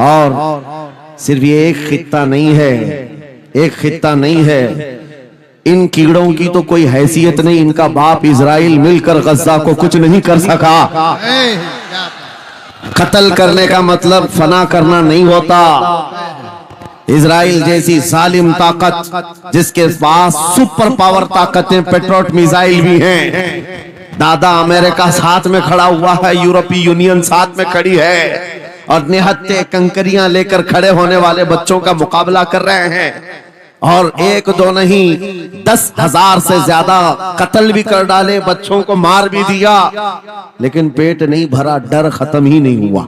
और सिर्फ ये एक खित्ता नहीं है, एक खित्ता नहीं है, इन कीड़ों की तो कोई हैसियत नहीं। इनका बाप इजराइल मिलकर गजा को कुछ नहीं कर सका। कत्ल करने का मतलब फना करना नहीं होता। इजराइल जैसी जालिम ताकत जिसके पास सुपर पावर ताकतें, पेट्रोट मिसाइल भी हैं, दादा अमेरिका साथ में खड़ा हुआ है, यूरोपीय यूनियन साथ में खड़ी है और निहत्ते कंकरियां लेकर खड़े होने वाले बच्चों का मुकाबला कर रहे हैं। और एक दो नहीं 10,000 से ज्यादा कत्ल भी कर डाले, बच्चों को मार भी दिया, लेकिन पेट नहीं भरा, डर खत्म ही नहीं हुआ।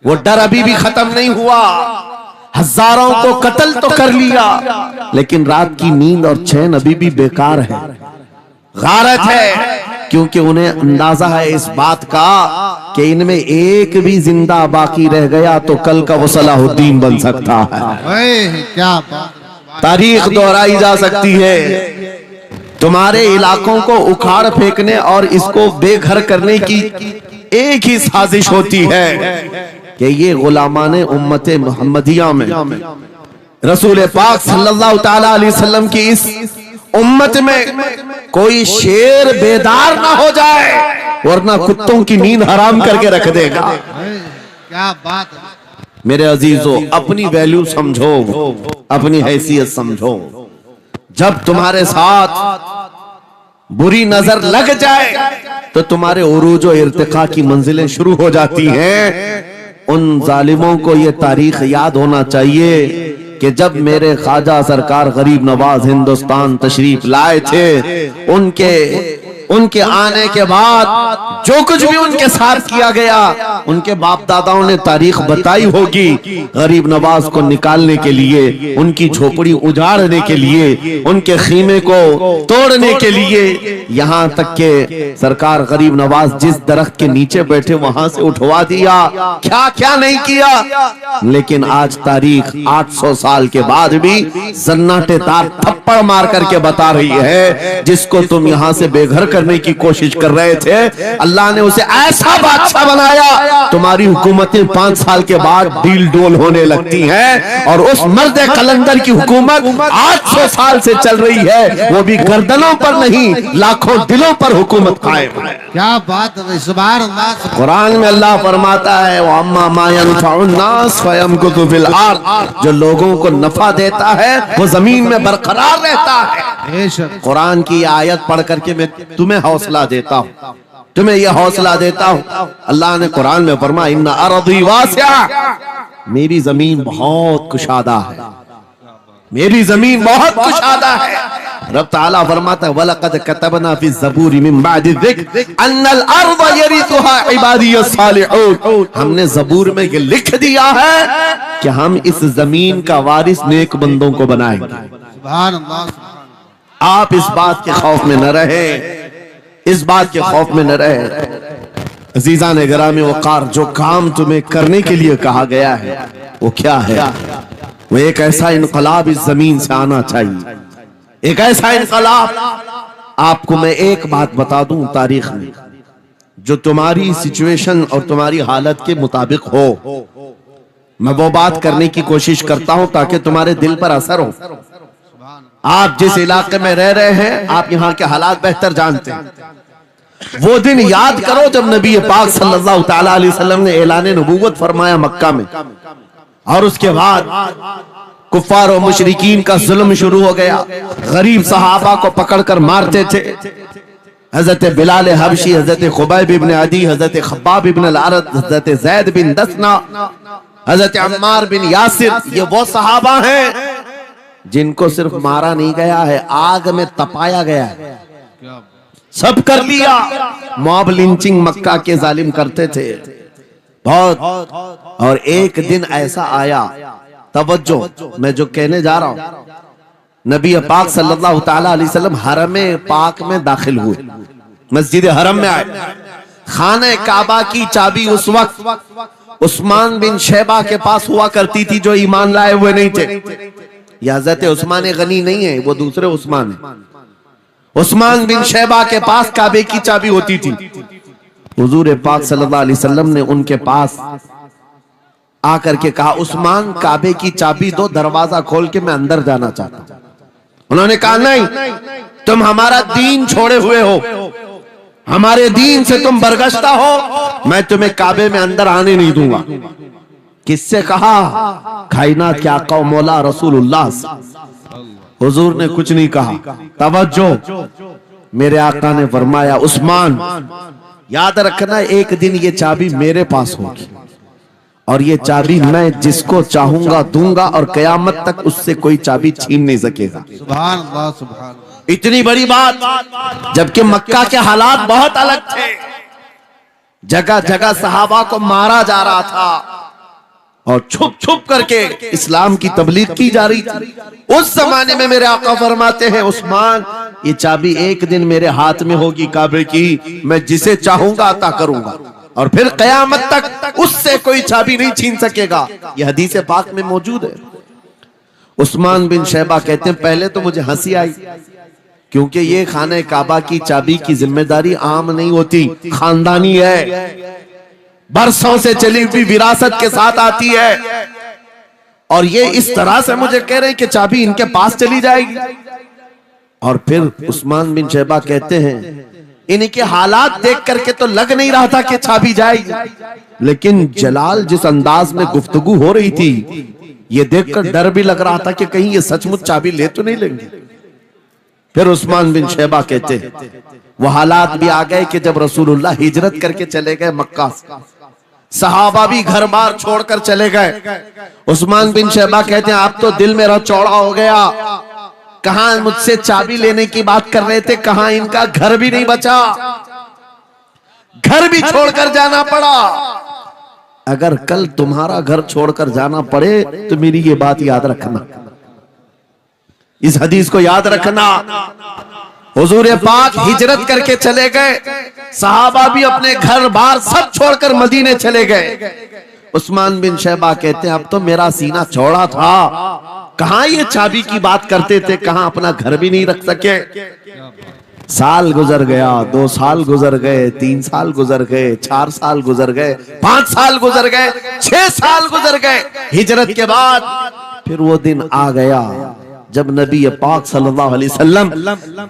वो डर अभी भी खत्म नहीं हुआ। हजारों को कत्ल तो कर लिया, लेकिन रात की नींद और चैन अभी भी बेकार है, गारत है, क्योंकि उन्हें अंदाजा है इस बात का कि इनमें एक भी जिंदा बाकी रह गया तो कल का वो सलाहुद्दीन बन सकता है। क्या बात, तारीख दोहराई जा सकती है। तुम्हारे इलाकों को उखाड़ फेंकने और इसको बेघर करने की एक ही साजिश होती है कि ये गुलामाने उम्मते मुहम्मदिया में रसूल पाक सल्लल्लाहु ताला अलैहि वसल्लम की इस उम्मत में कोई शेर बेदार ना हो जाए, वरना कुत्तों की नींद हराम करके रख देगा। क्या बात। मेरे अजीजों, अपनी वैल्यू समझो, अपनी हैसियत समझो। जब तुम्हारे साथ बुरी नजर लग जाए तो तुम्हारे उरूज और इर्तिका की मंजिलें शुरू हो जाती हैं। उन जालिमों को ये तारीख याद होना चाहिए कि जब मेरे ख्वाजा सरकार गरीब नवाज हिंदुस्तान तशरीफ लाए थे, उनके आने के बाद जो कुछ भी उनके साथ किया गया, उनके बाप दादाओं ने तारीख बताई होगी। गरीब नवाज को निकालने के लिए, उनकी झोपड़ी उजाड़ने के लिए, उनके खीमे को तोड़ने के लिए, यहाँ तक के सरकार गरीब नवाज जिस दरख्त के नीचे बैठे वहां से उठवा दिया, क्या क्या नहीं किया। लेकिन आज तारीख 800 साल के बाद भी सन्नाटेदार थप्पड़ मार करके बता रही है, जिसको तुम यहाँ से बेघर करने की कोशिश कर रहे थे, अल्लाह ने उसे ऐसा बादशाह बनाया। तुम्हारी हुकूमतें 5 साल के बाद डील डोल होने लगती हैं, और उस मर्द कलंदर की हुकूमत 800 साल से चल रही है, वो भी गर्दनों पर नहीं, लाखों दिलों पर हुकूमत कायम है। क्या बात है, सुभान अल्लाह। कुरान में अल्लाह फरमाता है, वो अम्मा मा यनफउन्नास फयमकुतु फिल अर्द, जो लोगों को नफा देता है वो जमीन में बरकरार रहता है। कुरान की आयत पढ़ करके मैं तुम्हें हौसला देता हूँ, तुम्हें यह हौसला देता हूँ। अल्लाह ने कुरान में फरमाया, इन्ना अर्दी वासिया, मेरी जमीन बहुत कुशादा है, मेरी जमीन बहुत कुशादा है। रब ताला फरमाता है, वलक़द कतबना फी ज़बूर मिन बादि ज़िक्र अन्नल अर्द यरिथुहा इबादियस सालिहून, हमने ज़बूर में ये लिख दिया है कि हम इस जमीन का वारिस नेक बंदों को बनाएंगे। सुभान अल्लाह। आप इस बात के खौफ में न रहे, इस बात के खौफ में न रहे। अजीज़ान गिरामी वक़ार, जो काम तुम्हें करने के लिए कहा गया है वो क्या है? वो एक ऐसा इनकलाब इस जमीन से आना चाहिए, एक ऐसा इनकलाब। आपको मैं एक बात बता दूं, तारीख में जो तुम्हारी सिचुएशन और तुम्हारी हालत के मुताबिक हो, मैं वो बात करने की कोशिश करता हूं ताकि तुम्हारे दिल पर असर हो। आप जिस इलाके में रह रहे हैं, आप यहाँ के हालात बेहतर जानते हैं। वो दिन याद करो जब नबी पाक सल्लल्लाहु ताला अलैहि वसल्लम ने ऐलान नबूवत फरमाया मक्का में, और उसके बाद कुफ्फार और मुशरिकीन का जुल्म शुरू हो गया। गरीब सहाबा को पकड़कर मारते थे। हजरत बिलाल हबशी, हजरत खुबैब इब्न अदी, हजरत खब्बाब इब्न अल-अरद, हजरत ज़ैद बिन दसना, हजरत अम्मार बिन यासिर, ये वो सहाबा हैं जिनको सिर्फ मारा नहीं गया है, आग में तपाया गया है। सब कर लिया। मॉब लिंचिंग मक्का के जालिम करते थे बहुत। और एक दिन ऐसा आया, तवज्जो, मैं जो कहने जा रहा हूं, नबी पाक सल्लल्लाहु ताला अलैहि वसल्लम हरम पाक में दाखिल हुए, मस्जिद हरम में आए। खाने काबा की चाबी उस वक्त उस्मान बिन शैबा के पास हुआ करती थी, जो ईमान लाए हुए नहीं थे। यह हज़रत उस्मान गनी नहीं है, वो दूसरे उस्मान है। उस्मान बिन शैबा के पास काबे की चाबी होती थी। हुजूर पाक सल्लल्लाहु अलैहि वसल्लम ने उनके पास आकर के कहा, उस्मान काबे की चाबी दो, दरवाजा खोल के मैं अंदर जाना चाहता हूं। उन्होंने कहा, नहीं, तुम हमारा दीन छोड़े हुए हो, हमारे दीन से तुम बरगश्ता हो, मैं तुम्हें काबे में अंदर आने नहीं दूंगा। किससे कहा? कायनात के आका व मौला रसूलुल्लाह। हुजूर ने कुछ नहीं कहा। तवज्जो, मेरे आका ने फरमाया, उस्मान याद रखना, एक दिन ये चाबी मेरे पास होगी और ये चाबी मैं जिसको चाहूंगा दूंगा और कयामत तक उससे कोई चाबी छीन नहीं सकेगा। सुभान अल्लाह, सुभान अल्लाह। इतनी बड़ी बात, जबकि मक्का के हालात बहुत अलग थे। जगह जगह सहाबा को मारा जा रहा था और छुप छुप करके इस्लाम की तबलीग की जा रही थी। उस जमाने में मेरे आका फरमाते हैं, उस्मान ये चाबी एक दिन मेरे हाथ में होगी काबे की, मैं जिसे चाहूंगा अता करूंगा और फिर कयामत तक उससे कोई चाबी नहीं छीन सकेगा। यह हदीस पाक में मौजूद है। उस्मान बिन शैबा कहते हैं, पहले तो मुझे हंसी आई, क्योंकि ये खाने काबा की चाबी की जिम्मेदारी आम नहीं होती, खानदानी है, बरसों से चली हुई विरासत के साथ आती है। और ये इस तरह से मुझे कह रहे हैं कि चाबी इनके पास चली जाएगी। और फिर उस्मान बिन शैबा कहते हैं, इनके हालात देख करके तो लग नहीं रहा था कि चाबी जाएगी, लेकिन जलाल जिस अंदाज में गुफ्तगू हो रही थी, ये देखकर डर भी लग रहा था कि कहीं ये सचमुच चाबी ले तो नहीं लेंगे। फिर उस्मान बिन शैबा कहते हैं, वो हालात भी आ गए कि जब रसूलुल्लाह हिजरत करके चले गए मक्का से, सहाबा भी घर बार छोड़कर चले गए। उस्मान बिन शैबा कहते हैं, अब तो दिल मेरा चौड़ा हो गया, कहां मुझसे चाबी लेने की बात कर रहे थे, कहां इनका घर भी नहीं बचा, घर भी छोड़कर जाना पड़ा। अगर कल तुम्हारा घर छोड़कर जाना पड़े तो मेरी ये बात याद रखना, इस हदीस को याद रखना। हुजूर पाक हिजरत करके चले गए, सहाबा भी अपने घर बार सब छोड़कर मदीने चले गए। उस्मान बिन शैबा कहते हैं, अब तो मेरा सीना चौड़ा था, कहां ये चाबी की बात करते थे, कहां अपना घर भी नहीं रख सके। साल गुजर गया, 2 साल गुजर गए, 3 साल गुजर गए, 4 साल गुजर गए, 5 साल गुजर गए, 6 साल गुजर गए। हिजरत के बाद फिर वो दिन आ गया जब नबी पाक सल्लल्लाहु अलैहि वसल्लम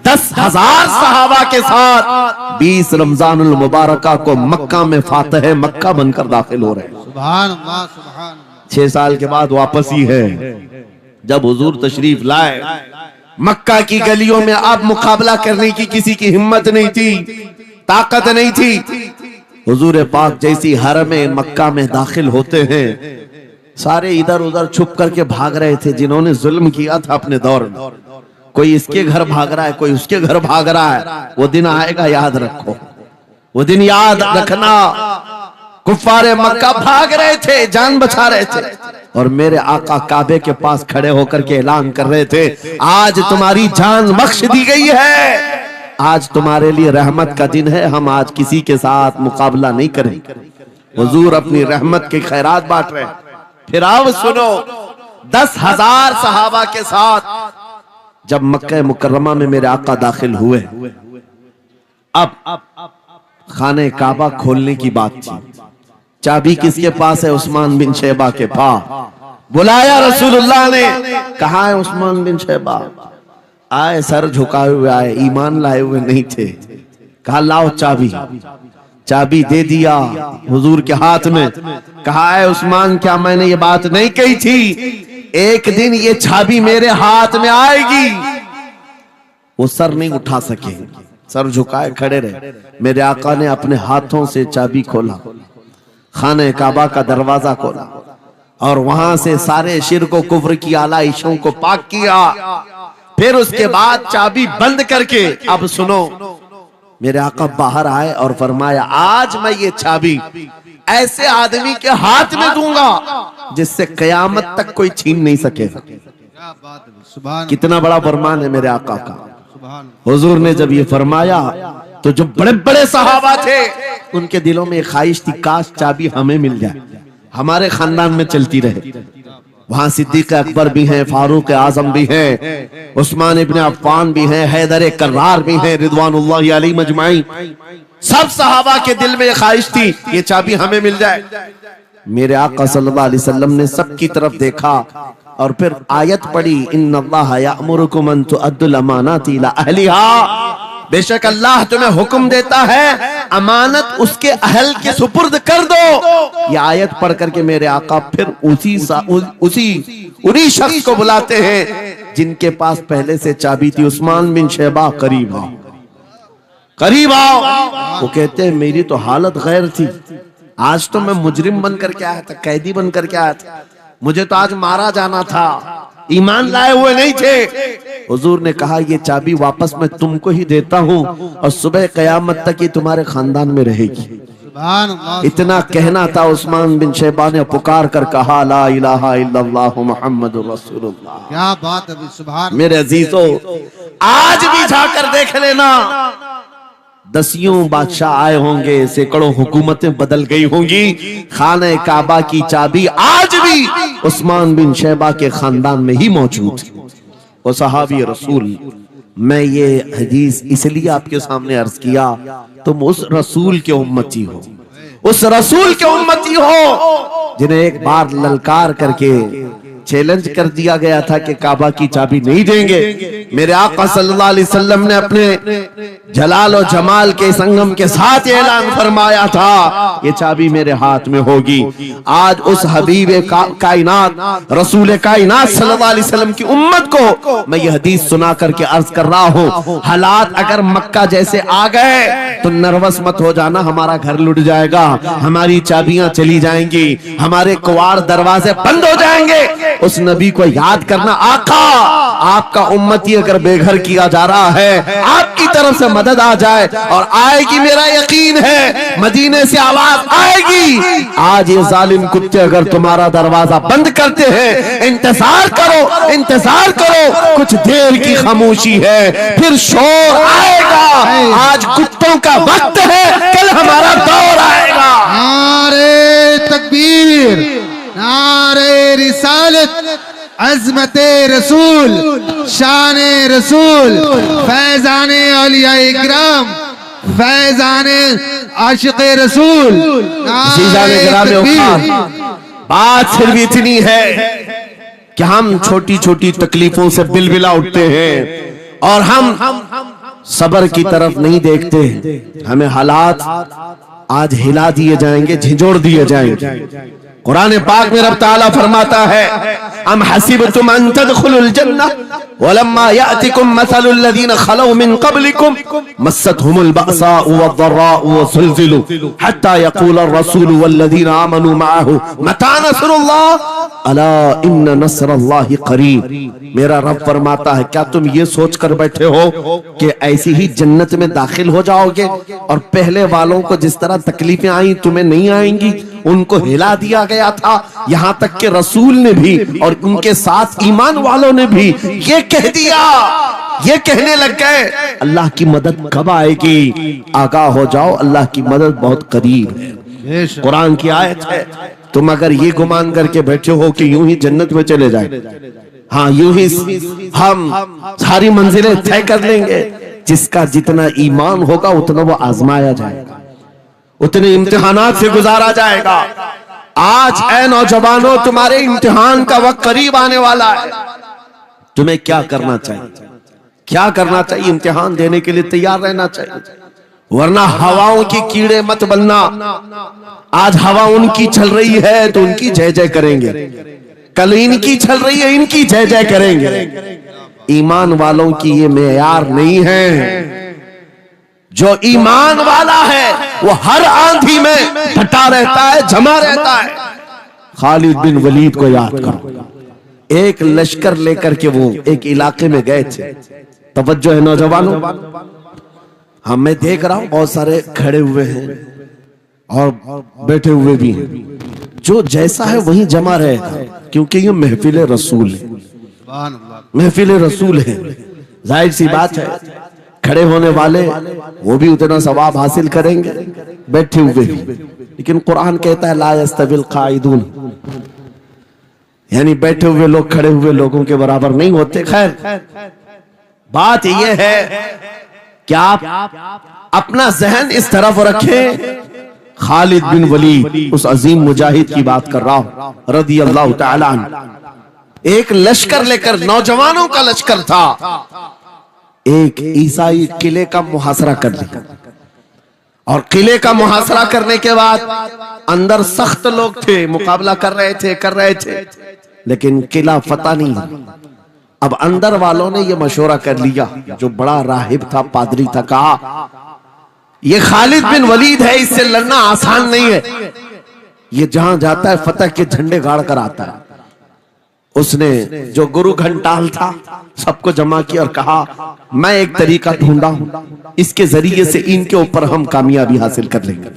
10,000 सहाबा के साथ 20 रमजानुल मुबारका को मक्का में फातह मक्का बनकर दाखिल हो रहे हैं। सुभान अल्लाह, सुभान अल्लाह। 6 साल के बाद वापस ही है। जब हुजूर तशरीफ लाए, मक्का की गलियों में अब मुकाबला करने की किसी की हिम्मत नहीं थी, ताकत नहीं थी। हुजूर पाक जैसी हरम मक्का में दाखिल होते हैं, सारे इधर उधर छुप करके भाग रहे थे जिन्होंने जुल्म किया था अपने दौर में। कोई इसके घर भाग रहा है, कोई उसके घर भाग रहा है। वो दिन आएगा, याद रखो, वो दिन याद रखना। कुफ्फारे मक्का भाग रहे थे, जान बचा रहे थे, और मेरे आका काबे के पास खड़े होकर के ऐलान कर रहे थे, आज तुम्हारी जान बख्श दी गई है, आज तुम्हारे लिए रहमत का दिन है, हम आज किसी के साथ मुकाबला नहीं करेंगे। हुजूर अपनी रहमत के खैरात बांट रहे हैं। फिर अब सुनो, 10,000 सहाबा के साथ जब मक्का मुकर्रमा में मेरे आका दाखिल हुए, अब खाने काबा खोलने की बात थी। चाबी किसके पास है? उस्मान बिन शैबा के पास। बुलाया रसूलुल्लाह ने, कहा है उस्मान बिन शैबा? आए, सर झुकाए हुए आए, ईमान लाए हुए नहीं थे। कहा लाओ चाबी। चाबी दे दिया हुजूर के हाथ में। कहा है उस्मान, क्या मैंने ये बात नहीं कही थी, एक दिन ये चाबी मेरे हाथ में आएगी? वो सर नहीं उठा सके, सर झुकाए खड़े रहे। मेरे आका ने अपने हाथों से चाबी खोला, खाने काबा का दरवाजा खोला, और वहां से सारे शिर्क व कुफ्र की आलाइशों को पाक किया। फिर उसके बाद चाबी बंद करके, अब सुनो, मेरे आका बाहर आए और फरमाया, आज मैं ये चाबी ऐसे आदमी के हाथ में दूंगा जिससे कयामत तक कोई छीन नहीं सकेगा। क्या बात है, सुभान। कितना बड़ा फरमान है मेरे आका का। सुभान। हुजूर ने जब ये फरमाया तो जो बड़े बड़े सहाबा थे उनके दिलों में ख्वाहिश थी, काश चाबी हमें मिल जाए, हमारे खानदान में चलती रहे। वहां सिद्दीक अकबर भी हैं, फारूक आजम भी हैं, उस्मान इब्ने अफ्फान भी हैं, हैदर कर्रार भी हैं, रिदवानुल्लाहि अलैहि मजमाइन। सब सहाबा के दिल में ख्वाहिश थी ये चाबी हमें मिल जाए। मेरे आका सल्लल्लाहु अलैहि वसल्लम ने सबकी तरफ देखा और फिर आयत पढ़ी, इन्नल्लाह यअमुरुकुम अन तुअद्दुल अमानाति इला अहलिहा, बेशक अल्लाह तुम्हें हुक्म देता है अमानत उसके अहल के सुपुर्द कर दो। ये आयत पढ़ करके मेरे आका फिर उन्हीं शख्स को बुलाते हैं जिनके पास पहले से चाबी थी, उस्मान बिन शैबा, करीब आओ, करीब आओ। वो कहते हैं मेरी तो हालत गैर थी, आज तो मैं मुजरिम बन करके आया था, कैदी बन करके आया था, मुझे तो आज मारा जाना था, ईमान लाए हुए नहीं थे। हुजूर ने कहा ये चाबी वापस मैं तुमको ही देता हूँ और सुबह कयामत तक ये तुम्हारे खानदान में रहेगी। सुभान अल्लाह। इतना कहना था, उस्मान बिन शैबा ने पुकार कर कहा, ला इलाहा इल्लल्लाह मुहम्मदुर रसूलुल्लाह। क्या बात है, सुभान। मेरे अजीजों, आज भी जाकर देख लेना, दसियों बादशाह आए होंगे, सैकड़ों हुकूमतें बदल गई होंगी, खाने काबा की चाबी आज भी उस्मान बिन शैबा के खानदान में ही मौजूद है। वो सहाबी रसूल। मैं ये हदीस इसलिए आपके सामने अर्ज किया, तुम उस रसूल के उम्मती हो, उस रसूल के उम्मती हो जिन्हें एक बार ललकार करके चैलेंज कर दिया गया था कि काबा की चाबी नहीं देंगे। मेरे आका सल्लल्लाहु अलैहि वसल्लम ने अपने जलाल और जमाल के संगम के साथ ऐलान फरमाया था, ये चाबी मेरे हाथ में होगी। आज उस हबीब कायनात रसूल कायनात सल्लल्लाहु अलैहि वसल्लम की उम्मत को मैं ये हदीस सुना करके अर्ज कर रहा हूँ, हालात अगर मक्का जैसे आ गए तो नर्वस मत हो जाना, हमारा घर लुट जाएगा, हमारी चाबियां चली जाएंगी, हमारे कुवाड़ दरवाजे बंद हो जाएंगे। उस नबी को याद करना, आका आपका उम्मती अगर बेघर किया जा रहा है, आपकी तरफ से मदद आ जाए और आएगी, मेरा यकीन है मदीने से आवाज आएगी। आज ये जालिम कुत्ते अगर तुम्हारा दरवाजा बंद करते हैं, इंतजार करो, इंतजार करो, कुछ देर की खामोशी है, फिर शोर आएगा। आज कुत्तों का वक्त है, कल हमारा दौर आएगा। नारे तकबीर, नारे रिसालत, अज़मते रसूल, शाने रसूल, फैजाने औलिया इकराम, फैजाने आशिक़े रसूल। बात सिर्फ इतनी है कि हम छोटी छोटी तकलीफों से बिलबिला उठते हैं और हम सबर की तरफ नहीं देखते। हमें हालात आज हिला दिए जाएंगे, झिझोड़ दिए जाएंगे। कुरान पाक में रब ताला फरमाता है, अम हसिबतुम अन तदखुलुल जन्नह वलम्मा यातिकुम मसलुल लज़ीना खलौ मिन क़ब्लिकुम मस्सतहुमुल बअसाउ वद्दर्राउ वज़ुलज़िलू हत्ता यक़ूलर रसूलु वल्लज़ीना आमनू मअहु मता नस्रुल्लाह अला इन्न नस्रल्लाहि क़रीब। मेरा रब फरमाता है, क्या तुम ये सोच कर बैठे हो कि ऐसी ही जन्नत में दाखिल हो जाओगे और पहले वालों को जिस तरह तकलीफें आई तुम्हें नहीं आएंगी? उनको हिला दिया गया था, यहाँ तक कि रसूल ने भी और उनके साथ ईमान वालों ने भी ये कह दिया, ये कहने लग गए अल्लाह की मदद कब आएगी? आगाह हो जाओ, अल्लाह की मदद बहुत करीब है। कुरान की आयत है। तुम अगर ये गुमान करके बैठे हो कि यूं ही जन्नत में चले जाए, हाँ यूं ही हम सारी मंजिलें तय कर लेंगे, जिसका जितना ईमान होगा उतना वो आजमाया जाएगा, उतने इम्तिहानात से गुजारा जाएगा। आज ऐ नौजवानों, तुम्हारे इम्तिहान का वक्त करीब आने वाला है। तुम्हें क्या करना चाहिए? क्या करना चाहिए? इम्तिहान देने के लिए तैयार रहना चाहिए, वरना हवाओं की कीड़े मत बनना। आज हवा उनकी चल रही है तो उनकी जय जय करेंगे, कल इनकी चल रही है इनकी जय जय करेंगे। ईमान वालों की ये मेयार नहीं है। जो ईमान वाला है वो हर आंधी में डटा रहता है, जमा रहता है। खालिद बिन वलीद को याद करो, एक लश्कर लेकर के वो एक इलाके में गए थे। तवज्जो है नौजवानों, हाँ मैं देख रहा हूं बहुत सारे खड़े हुए हैं और बैठे हुए भी हैं। जो जैसा है वही जमा रहेगा, क्योंकि ये महफिल रसूल है, महफिल रसूल है। जाहिर सी बात है, खड़े होने वाले वो भी उतना सवाब हासिल करेंगे, बैठे हुए भी। लेकिन कुरान कहता है ला यस्तविल काइदून, यानी बैठे हुए लोग खड़े हुए लोगों के बराबर नहीं होते। खैर बात यह है कि आप अपना जहन इस तरफ रखें खालिद बिन वलीद उस अजीम मुजाहिद की बात कर रहा हूं रदी अल्लाह तआला अन्हु। एक लश्कर लेकर, नौजवानों का लश्कर था, एक ईसाई किले का मुहासरा कर लिया और किले का मुहासरा करने के बाद अंदर सख्त लोग थे, मुकाबला कर रहे थे, लेकिन किला फतह नहीं। अब अंदर वालों ने यह मशवरा कर लिया, जो बड़ा राहिब था, पादरी था, कहा ये खालिद बिन वलीद है, इससे लड़ना आसान नहीं है, ये जहां जाता है फतह के झंडे गाड़ कर आता है। उसने जो गुरु घंटाल था सबको जमा किया और कहा मैं एक तरीका ढूंढा हूं, इसके जरिए से इनके ऊपर हम कामयाबी हासिल कर लेंगे।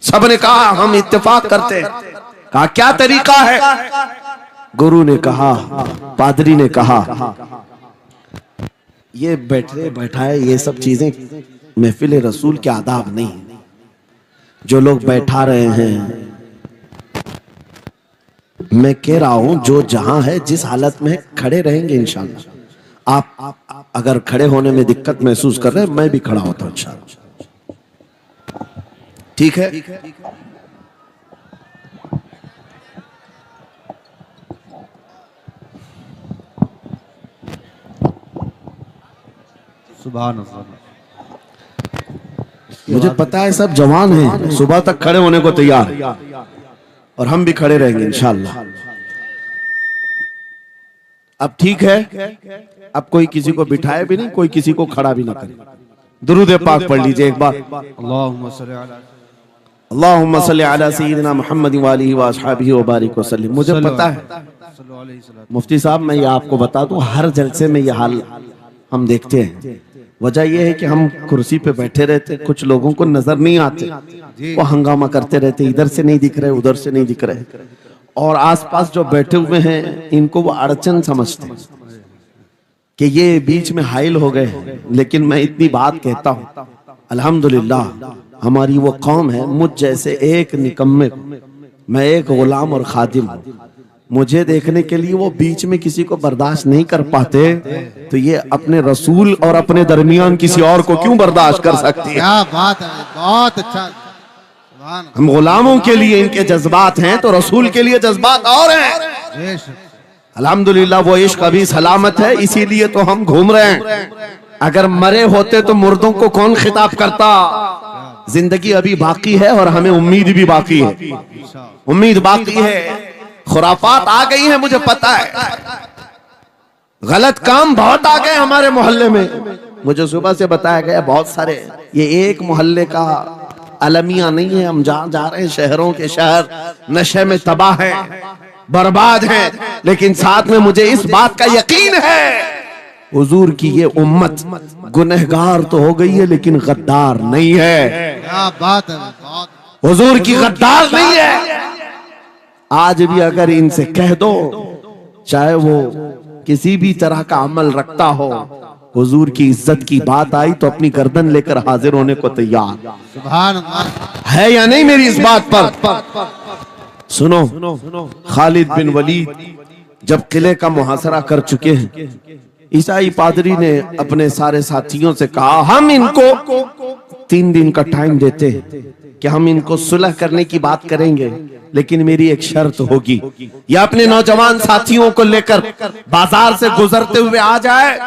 सबने कहा हम इत्तेफाक करते हैं। कहा क्या तरीका है? गुरु ने कहा, पादरी ने कहा ये बैठाए ये सब चीजें महफिल रसूल के आदाब नहीं। जो लोग बैठा रहे हैं, मैं कह रहा हूं जो जहां है जिस हालत में है, खड़े रहेंगे इंशाअल्लाह। आप अगर खड़े होने में दिक्कत महसूस कर रहे हैं, मैं भी खड़ा होता हूं इंशाअल्लाह। ठीक है? सुभान अल्लाह। मुझे पता है सब जवान हैं, सुबह तक खड़े होने को तैयार हैं और हम भी खड़े रहेंगे इंशाअल्लाह। अब ठीक है, अब कोई किसी को बिठाए भी नहीं, कोई किसी को खड़ा भी ना करे। दुरूद पाक पढ़ लीजिए एक बार। अल्लाहुम्मा सल्ली अला सय्यिदिना मुहम्मद व आलिहि व अस्हाबिहि व बारिक व सल्लिम। मुझे पता है मुफ्ती साहब, मैं ये आपको बता दूं, हर जलसे में ये हाल हम देखते हैं। वजह यह है कि हम कुर्सी पे बैठे रहते, कुछ लोगों को नजर नहीं आते, वो हंगामा करते रहते, इधर से नहीं दिख रहे, उधर से नहीं दिख रहे, और आसपास जो बैठे हुए हैं इनको वो अड़चन समझते हैं कि ये बीच में हाइल हो गए। लेकिन मैं इतनी बात कहता हूं, अल्हम्दुलिल्लाह हमारी वो कौम है, मुझ जैसे एक निकम्मे, मैं एक गुलाम और खादिम हूं, मुझे देखने के लिए वो बीच में किसी को बर्दाश्त नहीं कर पाते, तो ये अपने रसूल और अपने दरमियान किसी और को क्यों बर्दाश्त कर सकती है? क्या बात है, बहुत अच्छा। हम गुलामों के लिए इनके जज्बात हैं, तो रसूल के लिए जज्बात और हैं। अल्हम्दुलिल्लाह वो इश्क अभी सलामत है, इसीलिए तो हम घूम रहे हैं। अगर मरे होते तो मुर्दों को कौन खिताब करता? जिंदगी अभी बाकी है और हमें उम्मीद भी बाकी है, उम्मीद बाकी है। खुराफात आ गई है, मुझे पता है, गलत काम बहुत आ गए हमारे मोहल्ले में। मुझे सुबह से बताया गया बहुत सारे, ये एक मोहल्ले का अलमिया नहीं है, हम जहां जा रहे हैं शहरों के शहर नशे में तबाह हैं, बर्बाद हैं। लेकिन साथ में मुझे इस बात का यकीन है, हुजूर की ये उम्मत गुनहगार तो हो गई है लेकिन गद्दार नहीं है। क्या बात है, हुजूर की गद्दार नहीं है। आज भी अगर इनसे कह दो, चाहे वो किसी भी तरह का अमल रखता हो, हुजूर की इज्जत की बात आई तो अपनी गर्दन लेकर हाजिर होने को तैयार। सुभान अल्लाह। है या नहीं मेरी इस बात पर? सुनो, खालिद बिन वलीद जब किले का मुहासरा कर चुके हैं, ईसाई पादरी ने अपने सारे साथियों से कहा हम इनको 3 दिन का टाइम देते हैं कि हम इनको सुलह करने की बात करेंगे, लेकिन मेरी एक शर्त होगी, या अपने नौजवान साथियों को लेकर बाजार से गुजरते हुए आ जाए,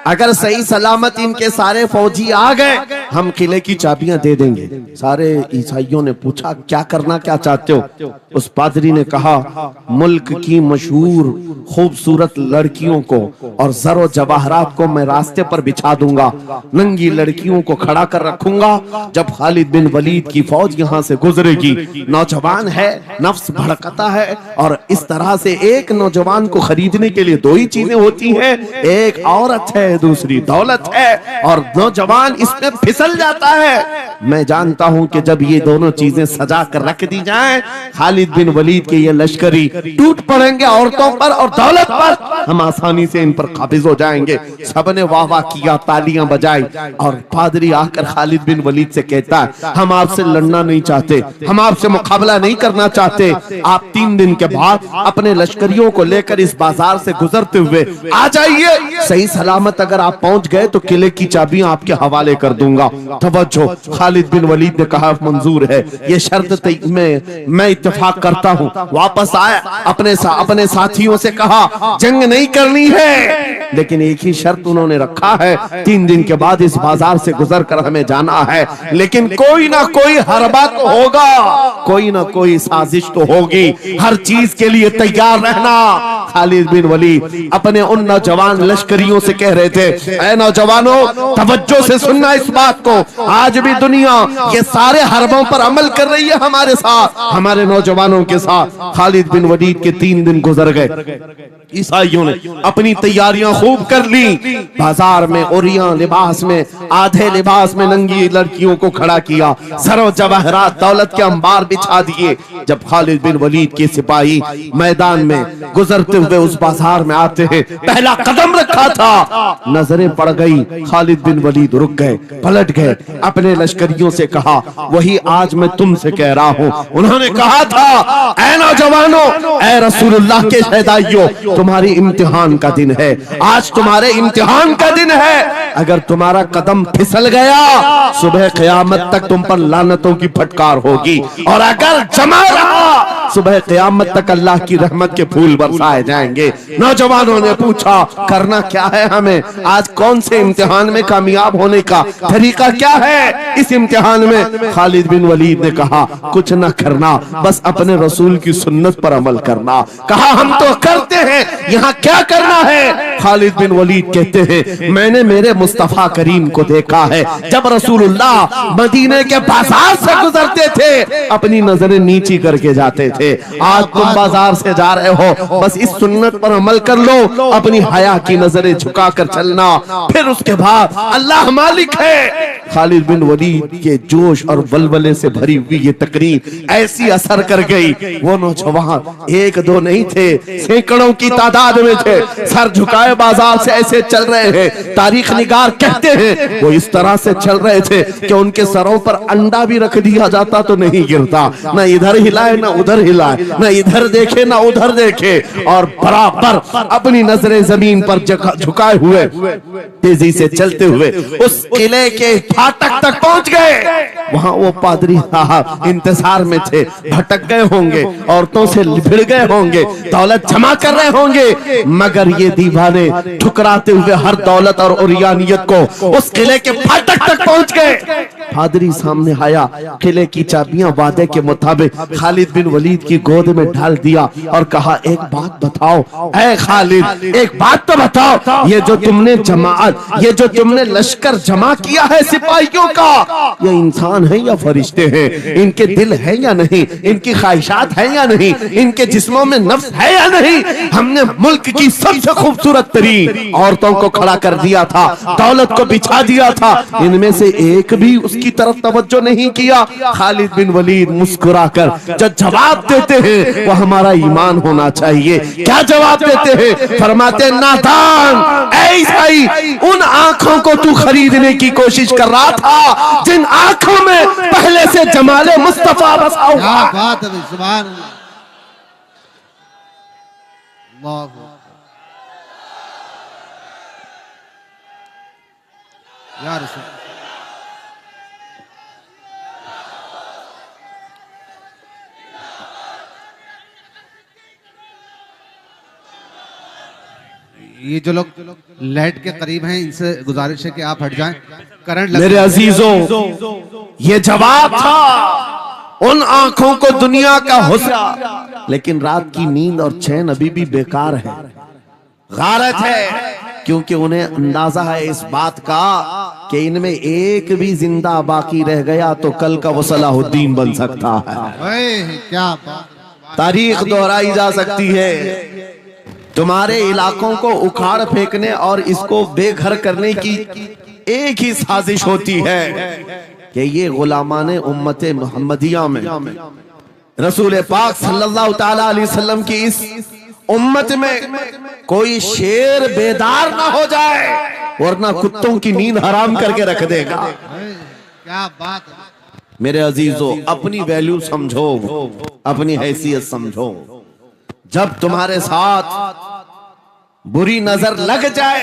अगर सही सलामत इनके सारे फौजी आ गए हम किले की चाबियां दे देंगे। सारे ईसाइयों ने पूछा क्या करना, क्या चाहते हो? उस पादरी ने कहा मुल्क की मशहूर खूबसूरत लड़कियों को और जरो जवाहरात को मैं रास्ते पर बिछा दूंगा, नंगी लड़कियों को खड़ा कर रखूंगा, जब खालिद बिन वलीद की फौज यहाँ से गुजरेगी, नौजवान है, नफ्स भड़कता है, और इस तरह से एक नौजवान को खरीदने के लिए 2 ही चीजें होती हैं, एक औरत है, दूसरी दौलत है, और नौजवान इसमें फिसल जाता है। मैं जानता हूं कि जब ये दोनों चीजें सजा कर रख दी जाएं, खालिद बिन वलीद के ये लश्करी टूट पड़ेंगे औरतों पर और दौलत पर, हम आसानी से इन पर काबिज हो जाएंगे। सबने वाह वाह किया, तालियां बजाई। और पादरी आकर खालिद बिन वलीद से कहता है, हम आपसे लड़ना नहीं चाहते, हम आपसे मुकाबला नहीं करना चाहते। आप 3 दिन के बाद अपने लश्करियों को लेकर इस बाजार से गुजरते हुए आ जाइए। सही सलामत अगर आप पहुंच गए तो किले की चाबियां आपके हवाले कर दूंगा। तवज्जो, खालिद बिन वलीद ने कहा मंजूर है, ये शर्त मैं इत्तेफाक करता हूँ। वापस आए, अपने साथियों से कहा जंग नहीं करनी है, लेकिन एक ही शर्त उन्होंने रखा है, 3 दिन के बाद इस बाजार से गुजर कर हमें जाना है, लेकिन कोई ना कोई हरबा तो होगा, कोई ना कोई साजिश तो होगी, हर चीज के लिए तैयार रहना। खालिद बिन वलीद अपने उन नौजवान लश्करियों से कह रहे थे, ऐ नौजवानों, तवज्जो से सुनना इस बात को, आज भी दुनिया ये सारे हरबों पर अमल कर रही है हमारे साथ, हमारे नौजवानों के साथ। खालिद बिन वलीद के 3 दिन गुजर गए। ईसाइयों ने अपनी तैयारियां खूब कर ली। बाजार में ओरियां लिबास में, आधे लिबास में नंगी लड़कियों को खड़ा किया, सरो जवाहरात दौलत के अंबार बिछा दिए। जब खालिद बिन वलीद के सिपाही मैदान में गुजरते हुए उस बाजार में आते हैं, पहला कदम रखा था, नजरें पड़ गई, खालिद बिन वलीद रुक गए, पलट गए, अपने लश्करियों से कहा, वही आज मैं तुमसे कह रहा हूँ। उन्होंने कहा था, ऐ नौजवानों, ऐ रसूलुल्लाह के शहदाइयों, तुम्हारी इम्तिहान का दिन है, आज तुम्हारे इम्तिहान का दिन है। अगर तुम्हारा कदम फिसल गया, सुबह क़यामत तक तुम पर लानतों की फटकार होगी, और अगर जमा रहा, सुबह क़यामत तक अल्लाह की रहमत के फूल बरसाए जाएंगे। नौजवानों ने पूछा, करना क्या है हमें, आज कौन से इम्तिहान में कामयाब होने का तरीका क्या है इस इम्तिहान में? खालिद बिन वलीद ने कहा, कुछ न करना, बस अपने रसूल की सुन्नत पर अमल करना। कहा, हम तो करते हैं, यहाँ क्या करना है? खालिद बिन वलीद कहते हैं, मैंने मेरे मुस्तफा करीम को देखा है, जब रसूलुल्लाह मदीने के बाजार से गुजरते थे, अपनी नजरें नीची करके जाते थे। आज तुम बाजार से जा रहे हो, बस इस सुन्नत पर अमल कर लो, अपनी हया की नजरें झुकाकर चलना, फिर उसके बाद अल्लाह मालिक है। खालिद बिन वलीद के जोश और वलवले से भरी हुई ये तकरीर ऐसी असर कर गई, वो नौजवान 1-2 नहीं थे, सैकड़ों की तादाद में थे, सर झुकाए बाजार से ऐसे चल रहे हैं। तारीख निगार कहते हैं वो इस तरह से चल रहे थे कि उनके सरों पर अंडा भी रख दिया जाता तो नहीं गिरता, न इधर हिलाए न उधर हिलाए, न इधर देखे न उधर देखे, और बराबर अपनी नजरें जमीन पर झुकाए हुए तेजी से चलते हुए उस किले के फाटक तक पहुंच गए। वहां वो पादरी साहब इंतजार में थे, भटक गए होंगे, औरतों से भिड़ गए होंगे, दौलत जमा कर रहे होंगे, मगर ये दीवाने ठुकराते हुए हर दौलत और उरियानियत को उस किले के फाटक तक पहुंच गए। पादरी सामने आया, किले की चाबियां वादे के मुताबिक खालिद बिन वलीद की गोद में डाल दिया और कहा, एक बात बताओ ऐ खालिद, एक बात तो बताओ, ये जो तुमने जमात, ये जो तुमने लश्कर जमा किया है सिपाहियों का, ये इंसान है या फरिश्ते हैं? इनके दिल है या नहीं? इनकी ख्वाहिशात है या नहीं? इनके जिस्मों में नफ्स है या नहीं? हमने मुल्क की सबसे खूबसूरत तरीन औरतों को खड़ा कर दिया था, दौलत को बिछा दिया था, इनमें से एक भी उसकी तरफ तवज्जो नहीं किया। खालिद बिन वलीद मुस्कुराकर जो जवाब देते हैं वो हमारा ईमान होना चाहिए। क्या जवाब देते हैं? फरमाते, नादान, ऐसा ही उन आंखों को तू खरीदने की कोशिश कर रहा था जिन आंखों में पहले से जमाले मुस्तफा बसा हुआ। क्या बात है, सुभान अल्लाह। या रसूल, ये जो लोग लाइट के करीब हैं, इनसे गुजारिश है कि आप हट जाएं, करंट लग। मेरे अजीजों, ये जवाब था उन आंखों को दुनिया का हुस्न, लेकिन रात की नींद और चैन अभी भी बेकार है, गारत है, क्योंकि उन्हें अंदाजा है इस बात का कि इनमें एक भी जिंदा बाकी रह गया तो कल का वो सलाहुद्दीन बन सकता है। क्या बात, तारीख दोहराई जा सकती है। तुम्हारे इलाकों को उखाड़ फेंकने और इसको बेघर करने की एक ही साजिश होती है कि ये गुलामाने उम्मते मुहम्मदिया में रसूल पाक सल्लल्लाहु ताला अलैहि वसल्लम की इस उम्मत में कोई शेर बेदार ना हो जाए, वरना कुत्तों की नींद हराम करके रख देगा। क्या बात है। मेरे अजीजों, अपनी वैल्यू समझो, अपनी हैसियत समझो। जब तुम्हारे साथ बुरी नजर लग जाए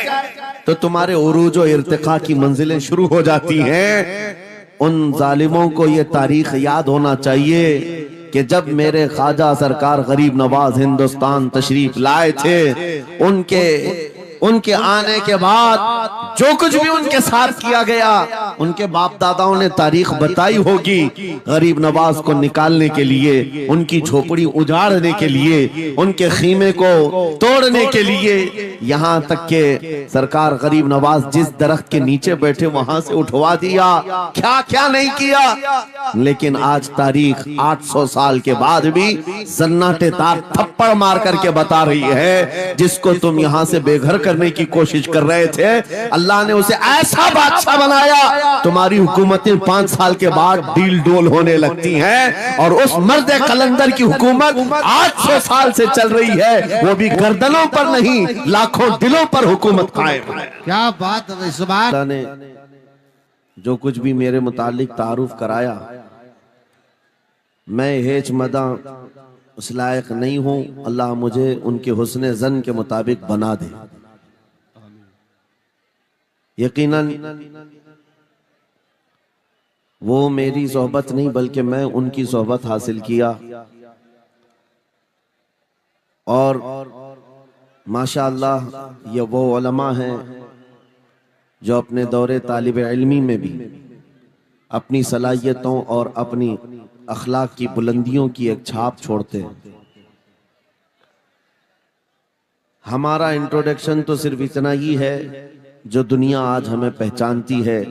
तो तुम्हारे उरूज और इर्तिका की मंजिलें शुरू हो जाती हैं। उन जालिमों को ये तारीख याद होना चाहिए कि जब मेरे ख्वाजा सरकार गरीब नवाज हिंदुस्तान तशरीफ लाए थे, उनके आने के बाद जो कुछ भी उनके साथ किया गया, उनके बाप दादाओं ने तारीख बताई होगी। गरीब नवाज को निकालने के लिए, उनकी झोपड़ी उजाड़ने के लिए, उनके खीमे को तोड़ने के लिए, यहाँ तक के सरकार गरीब नवाज जिस दरख्त के नीचे बैठे वहां से उठवा दिया, क्या क्या नहीं किया। लेकिन आज तारीख 800 साल के बाद भी सन्नाटेदार थप्पड़ मार करके बता रही है, जिसको तुम यहाँ से बेघर करने की कोशिश कर रहे थे, अल्लाह ने उसे ऐसा बादशाह बनाया। तुम्हारी हुकूमतें 5 साल के बाद डील डोल होने लगती हैं, और उस मर्द कलंदर की हुकूमत 800 साल से चल रही है, वो भी गर्दनों पर नहीं, लाखों दिलों पर हुकूमत कायम है। क्या बात है। सुभान अल्लाह ने जो कुछ भी मेरे मुतालिक तारुफ कराया, मैं हेच मदा उस लायक नहीं हूं। अल्लाह मुझे उनके हुस्ने जन के मुताबिक बना दे। यकीनन वो मेरी सोहबत नहीं, बल्कि मैं उनकी सोहबत हासिल किया, और माशाअल्लाह ये वो उलमा हैं जो अपने दौरे तालिब इल्मी में भी अपनी सलाहियतों और अपनी अखलाक की बुलंदियों की एक छाप छोड़ते हैं। हमारा इंट्रोडक्शन तो सिर्फ इतना ही है जो दुनिया आज हमें पहचानती है।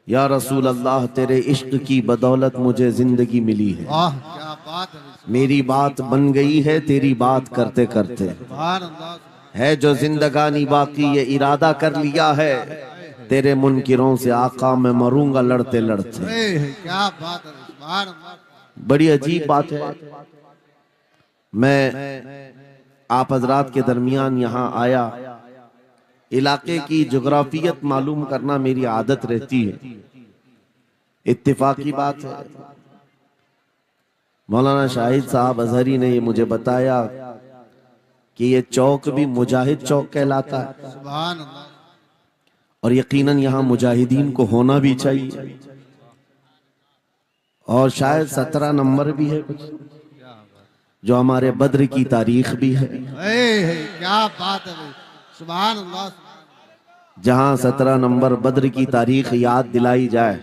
या रसूल अल्लाह, तेरे इश्क की बदौलत मुझे जिंदगी मिली है। वाह, क्या बात है। मेरी बात बन गई है तेरी बात करते करते। सुभान अल्लाह। है जो जिंदगानी बाकी ये इरादा कर लिया है, तेरे मुनकिरों से आका मैं मरूंगा लड़ते लड़ते। क्या बात है। सुभान अल्लाह। बड़ी अजीब बात है। मैं आप हजरात के दरमियान यहाँ आया, इलाके की जोग्राफियत मालूम करना मेरी आदत रहती है। इत्तेफाकी बात है, मौलाना शाहिद साहब अजहरी ने ये मुझे बताया कि ये चौक भी मुजाहिद चौक कहलाता है, सुभान अल्लाह। और यकीनन यहाँ मुजाहिदीन को होना भी चाहिए, और शायद 17 नंबर भी है कुछ, जो हमारे बद्र की तारीख भी है। क्या बात है। सुभान अल्लाह। जहां 17 नंबर बद्र की तारीख याद दिलाई जाए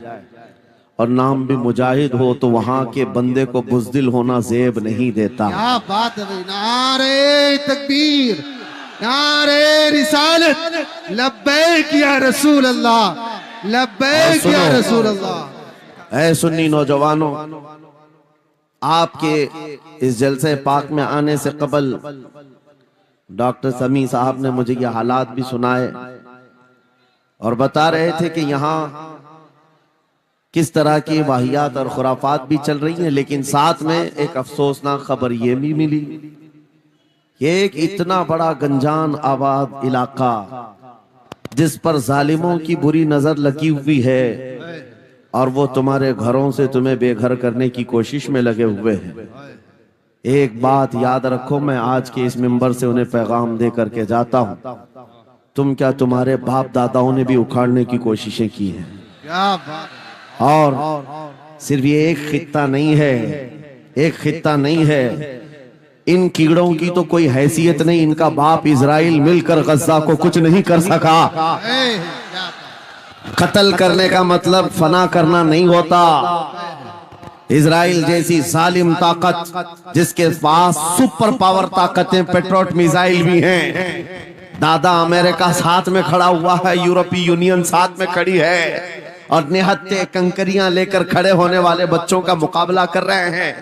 और नाम भी मुजाहिद हो, तो वहां के बंदे को बुज़दिल होना ज़ेब नहीं देता। क्या बात है भाई। नारे तकबीर, नारे रिसालत, लब्बैक या रसूल अल्लाह, लब्बैक या रसूल अल्लाह। ऐ सुन्नी नौजवानों, आपके इस जलसे पाक में आने से कबल डॉक्टर समी साहब ने मुझे ये हालात भी सुनाए और बता रहे थे कि यहाँ किस तरह की वाहियात और खुराफात भी चल रही हैं। लेकिन साथ में एक अफसोसनाक खबर ये भी मिली कि एक इतना बड़ा गंजान आबाद इलाका, जिस पर जालिमों की बुरी नजर लगी हुई है, और वो तुम्हारे घरों से तुम्हें बेघर करने की कोशिश में लगे हुए हैं। एक बात याद रखो, मैं आज के इस मिंबर से उन्हें पैगाम दे करके जाता हूं, तुम क्या तुम्हारे बाप दादाओं ने भी उखाड़ने की कोशिशें की हैं। क्या बात। और सिर्फ ये एक खित्ता नहीं है, एक खित्ता नहीं है, इन कीड़ों की तो कोई हैसियत नहीं। इनका बाप इजराइल मिलकर गज्जा को कुछ नहीं कर सका। कत्ल करने का मतलब फना करना नहीं होता। इजराइल जैसी जालिम ताकत, जिसके पास सुपर पावर ताकतें, पेट्रोट मिसाइल भी हैं, दादा अमेरिका साथ में खड़ा हुआ है, यूरोपीय यूनियन साथ में खड़ी है, और निहत्ते कंकरियां लेकर खड़े होने वाले बच्चों का मुकाबला कर रहे हैं।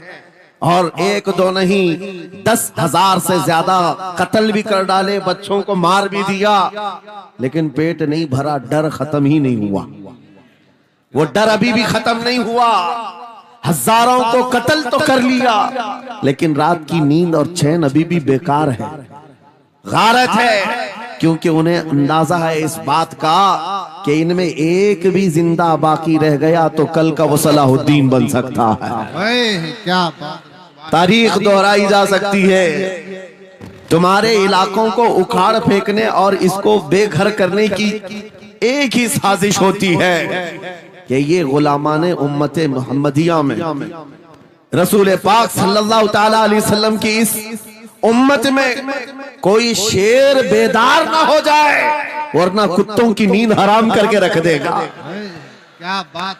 और एक दो नहीं, 10,000 से ज्यादा कत्ल भी कर डाले, बच्चों को मार भी दिया, लेकिन पेट नहीं भरा, डर खत्म ही नहीं हुआ। वो डर अभी भी खत्म नहीं हुआ। हजारों को कत्ल तो कर लिया, लेकिन रात की नींद और चैन अभी भी बेकार है, गारत है, क्योंकि उन्हें अंदाजा है इस बात का कि इनमें एक भी जिंदा बाकी रह गया तो कल का वो सलाहुद्दीन बन सकता है। क्या बात, तारीख दोहराई जा सकती है। तुम्हारे इलाकों को उखाड़ फेंकने और इसको बेघर करने की एक ही साजिश होती है कि ये गुलामाने उम्मत मुहम्मदिया में रसूल पाक सल्लल्लाहु ताला अलैहि वसल्लम की इस उम्मत में कोई शेर बेदार ना हो जाए, वरना कुत्तों की नींद हराम करके रख देगा। क्या बात।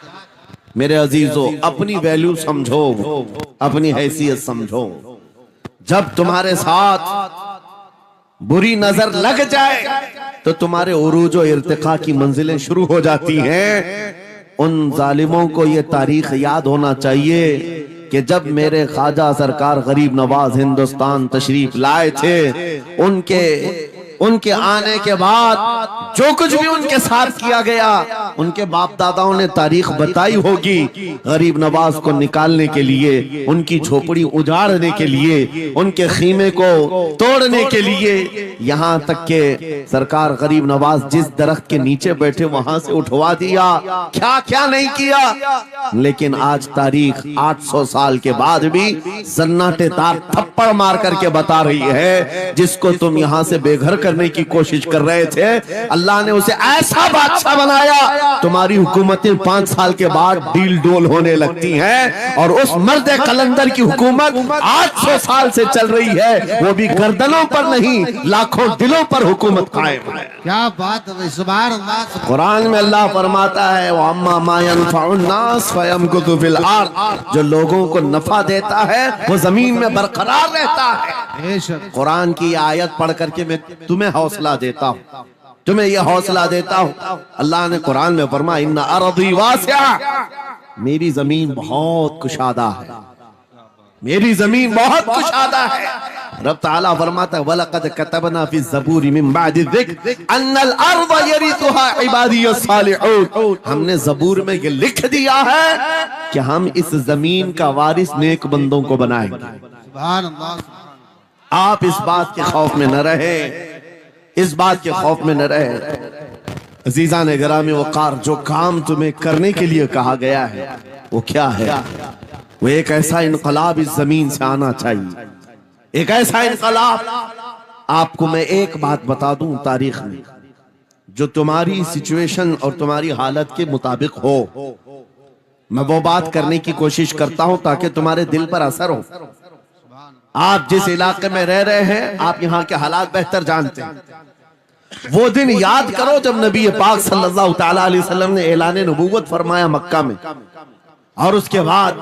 मेरे अजीजों, अपनी वैल्यू समझो, अपनी हैसियत समझो। जब तुम्हारे साथ बुरी नजर लग जाए तो तुम्हारे उरूज और इर्तिका की मंजिलें शुरू हो जाती हैं। उन जालिमों को ये तारीख याद होना चाहिए कि जब मेरे ख्वाजा सरकार गरीब नवाज हिंदुस्तान तशरीफ लाए थे, उनके आने के बाद जो कुछ भी उनके साथ किया गया, उनके बाप दादाओं ने तारीख बताई होगी। गरीब नवाज को निकालने के लिए, उनकी झोपड़ी उजाड़ने के लिए, उनके खीमे को तोड़ने के लिए, यहाँ तक के सरकार गरीब नवाज जिस दरख्त के नीचे बैठे वहां से उठवा दिया, क्या क्या नहीं किया। लेकिन आज तारीख 800 साल के बाद भी सन्नाटेदार थप्पड़ मार करके बता रही है, जिसको तुम यहाँ से बेघर करने की कोशिश कर रहे थे, अल्लाह ने उसे ऐसा बादशाह बनाया, तुम्हारी हुकूमतें 5 साल के बाद डील डोल होने लगती हैं, और उस मर्द कलंदर की हुकूमत 800 साल से चल रही है, वो भी गर्दनों पर नहीं, लाखों दिलों पर हुकूमत कायम है। क्या बात है, सुभान अल्लाह। कुरान में अल्लाह फरमाता है, वो अम्मा मा यनफउन्नास फयमकुतु फिल अर्द, जो लोगों को नफा देता है वो जमीन में बरकरार रहता है। कुरान की आयत पढ़ करके मैं तुम्हें हौसला देता हूँ, तुम्हें यह हौसला देता हूँ। अल्लाह ने कुरान में फरमाया, इन्ना अर्दी वासिआ, मेरी जमीन बहुत कुशादा है, मेरी जमीन बहुत कुशादा है। रब ताला फरमाता है, वलक़द कतबना फी ज़बूरी मिन बादि ज़िक्र अन्नल अर्द यरिथुहा इबादियस सालिहून, हमने ज़बूर में ये लिख दिया है कि हम इस जमीन का वारिस नेक बंदों को बनाएंगे। सुभान अल्लाह। आप इस बात के खौफ में न रहे, इस बात के खौफ में न रहे। अजीज़ान गिरामी वक़ार, जो काम तुम्हें करने के लिए कहा गया है वो क्या है? वो एक ऐसा इनकलाब इस जमीन से आना चाहिए, एक ऐसा इनकलाब। आपको मैं एक बात बता दूं, तारीख में जो तुम्हारी सिचुएशन और तुम्हारी हालत के मुताबिक हो, मैं वो बात करने की कोशिश करता हूं ताकि तुम्हारे दिल पर असर हो। आप जिस इलाके में रह रहे हैं, आप यहाँ के हालात बेहतर जानते हैं। वो दिन याद करो जब नबी पाक सल्लल्लाहु ताला अलैहि वसल्लम ने ऐलान नबूवत फरमाया मक्का में, और उसके बाद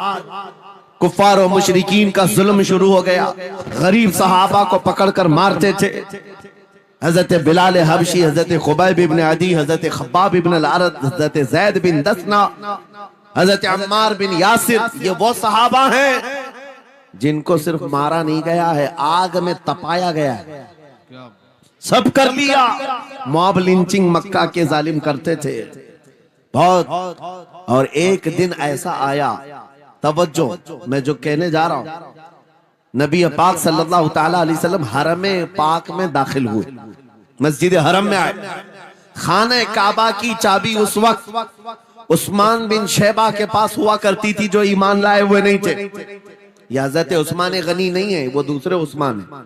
कुफ्फार और मुशरिकीन का जुल्म शुरू हो गया। गरीब सहाबा को पकड़कर मारते थे। हजरत बिलाल हबशी, हजरत खुबैब इब्न अदी, हजरत खब्बाब इब्न अल-अरद, हजरत ज़ैद बिन दसना, हजरत अम्मार बिन यासिर, ये वो सहाबा हैं जिनको सिर्फ मारा नहीं गया है, आग में तपाया गया है। सब कर लिया। मॉब लिंचिंग मक्का के जालिम करते थे बहुत। और एक दिन ऐसा आया, तवज्जो, मैं जो कहने जा रहा हूं, नबी पाक सल्लल्लाहु ताला अलैहि वसल्लम हरम पाक में दाखिल हुए, मस्जिद हरम में आए। खाने काबा की चाबी उस वक्त उस्मान बिन शैबा के पास हुआ करती थी, जो ईमान लाए हुए नहीं थे। ये हजरत उस्मान गनी नहीं है, वो दूसरे उस्मान है।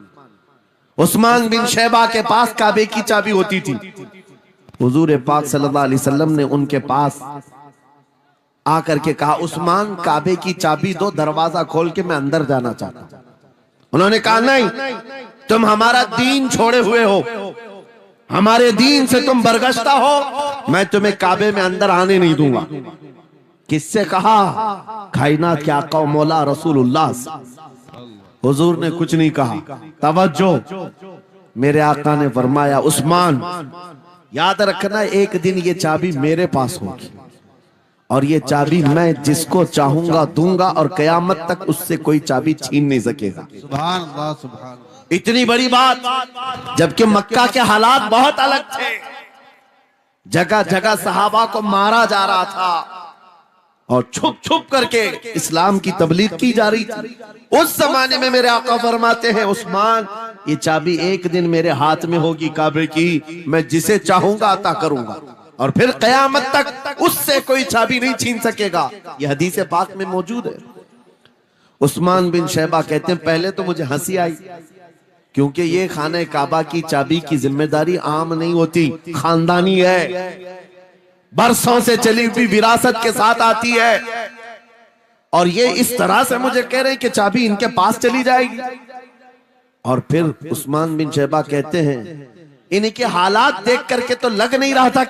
उस्मान बिन शैबा के पास काबे की चाबी होती थी। हुजूर पाक सल्लल्लाहु अलैहि वसल्लम ने उनके पास आकर के कहा, उस्मान काबे की चाबी दो, दरवाजा खोल के मैं अंदर जाना चाहता हूं। उन्होंने कहा, नहीं, तुम हमारा दीन छोड़े हुए हो, हमारे दीन से तुम बरगश्ता हो, मैं तुम्हें काबे में अंदर आने नहीं दूंगा। किससे कहा? कायनात के आका मौला रसूलुल्लाह। हुजूर ने कुछ नहीं कहा। तवज्जो, मेरे आका ने फरमाया, उस्मान याद रखना, एक दिन ये चाबी मेरे पास होगी, और ये चाबी मैं जिसको चाहूंगा दूंगा, और कयामत तक उससे कोई चाबी छीन नहीं सकेगा। सुभान अल्लाह, सुभान। इतनी बड़ी बात, जबकि मक्का के हालात बहुत अलग थे। जगह जगह सहाबा को मारा जा रहा था, और छुप छुप करके इस्लाम की तबलीग की जा रही थी। उस जमाने में मेरे आका फरमाते हैं, उस्मान ये चाबी एक दिन मेरे हाथ में होगी काबे की, मैं जिसे चाहूंगा अता करूंगा और फिर कयामत तक उससे कोई चाबी नहीं छीन सकेगा। ये हदीस पाक में मौजूद है। उस्मान बिन शैबा कहते हैं पहले तो मुझे हंसी आई, क्योंकि ये खाने काबा की चाबी की जिम्मेदारी आम नहीं होती, खानदानी है, बरसों से चली हुई विरासत के साथ आती है। और ये इस तरह से मुझे कह रहे हैं कि चाबी इनके पास चली जाएगी। और फिर उस्मान बिन शैबा कहते हैं इनके हालात देख करके तो लग नहीं रहा था